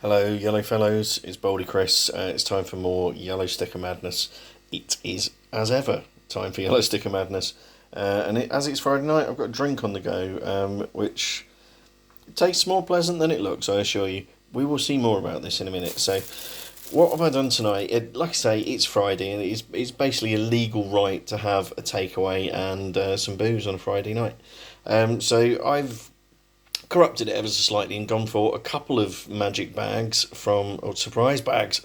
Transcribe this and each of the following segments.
Hello, yellow fellows. It's Baldy Chris. It's time for more Yellow Sticker Madness. It is, as ever, time for Yellow Sticker Madness. As it's Friday night, I've got a drink on the go, which tastes more pleasant than it looks, I assure you. We will see more about this in a minute. So, what have I done tonight? Like I say, it's Friday, and it's basically a legal right to have a takeaway and some booze on a Friday night. So I've corrupted it ever so slightly and gone for a couple of magic bags or surprise bags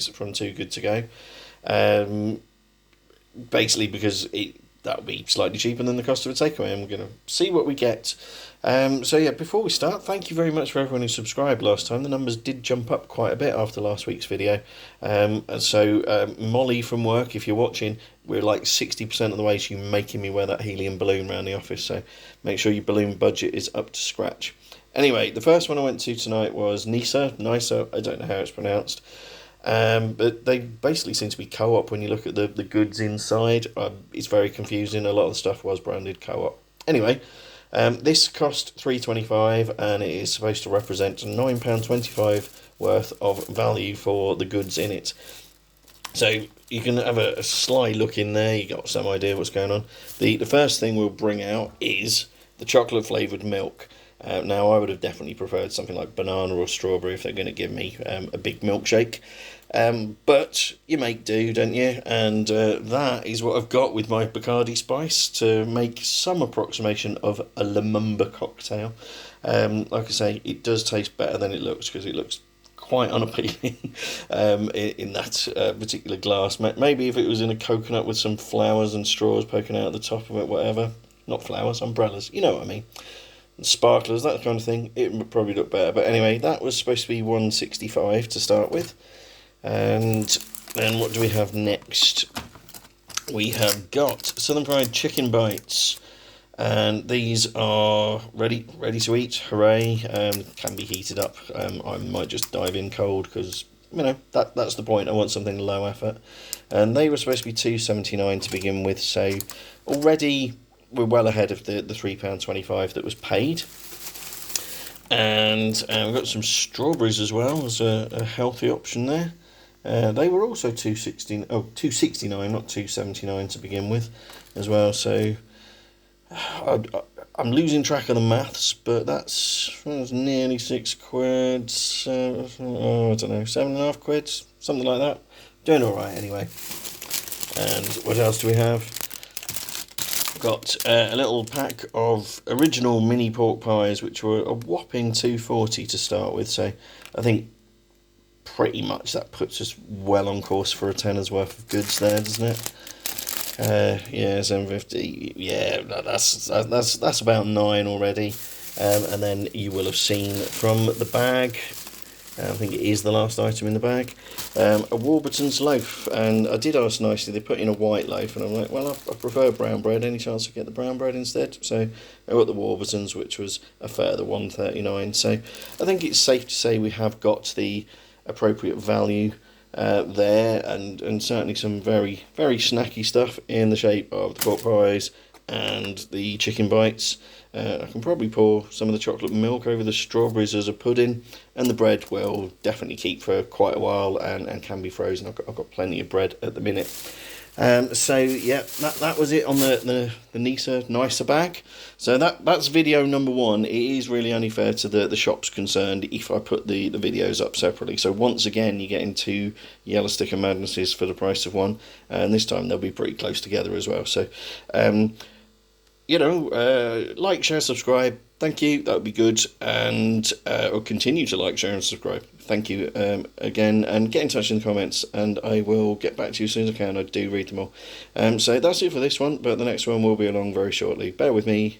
from Too Good To Go. Basically because that'll be slightly cheaper than the cost of a takeaway, and we're going to see what we get. Before we start, thank you very much for everyone who subscribed last time. The numbers did jump up quite a bit after last week's video. Molly from work, if you're watching, we're like 60% of the way to you making me wear that helium balloon around the office, so make sure your balloon budget is up to scratch. Anyway, the first one I went to tonight was Nisa, I don't know how it's pronounced. But they basically seem to be co-op when you look at the goods inside. It's very confusing. A lot of the stuff was branded co-op. Anyway, this cost $3.25 and it is supposed to represent £9.25 worth of value for the goods in it. So you can have a sly look in there. You got some idea what's going on. The first thing we'll bring out is the chocolate flavoured milk. Now, I would have definitely preferred something like banana or strawberry if they're going to give me a big milkshake. But you make do, don't you? And that is what I've got with my Bacardi Spice to make some approximation of a Lumumba cocktail. Like I say, it does taste better than it looks because it looks quite unappealing in that particular glass. Maybe if it was in a coconut with some flowers and straws poking out the top of it, whatever. Not flowers, umbrellas, you know what I mean. Sparklers, that kind of thing, it would probably look better. But anyway, that was supposed to be $1.65 to start with. And then what do we have next? We have got Southern Fried Chicken Bites. And these are ready to eat. Hooray. Can be heated up. I might just dive in cold because, that's the point. I want something low effort. And they were supposed to be $2.79 to begin with. So already we're well ahead of the £3.25 that was paid. And we've got some strawberries as well as a healthy option there. They were also $2.69, not $2.79 to begin with as well. So I'm losing track of the maths, but that's nearly £6. I don't know, £7.50, something like that. Doing all right anyway. And what else do we have? Got a little pack of original mini pork pies, which were a whopping $2.40 to start with. So I think pretty much that puts us well on course for a tenner's worth of goods there, doesn't it? $7.50. Yeah, that's about $9 already. And then you will have seen from the bag, I think it is the last item in the bag, a Warburton's loaf. And I did ask nicely, they put in a white loaf, and I'm like, well, I prefer brown bread. Any chance I get the brown bread instead? So I got the Warburton's, which was a further $1.39. So I think it's safe to say we have got the appropriate value there, and certainly some very, very snacky stuff in the shape of the pork pies and the chicken bites. I can probably pour some of the chocolate milk over the strawberries as a pudding, and the bread will definitely keep for quite a while and can be frozen. I've got plenty of bread at the minute. That was it on the Nisa bag. So that's video number one. It is really only fair to the shops concerned if I put the videos up separately. So once again, you're getting two Yellow Sticker Madnesses for the price of one, and this time they'll be pretty close together as well. So like, share, subscribe. Thank you, that would be good. And I'll continue to like, share and subscribe. Thank you again, and get in touch in the comments and I will get back to you as soon as I can. I do read them all. So that's it for this one, but the next one will be along very shortly. Bear with me.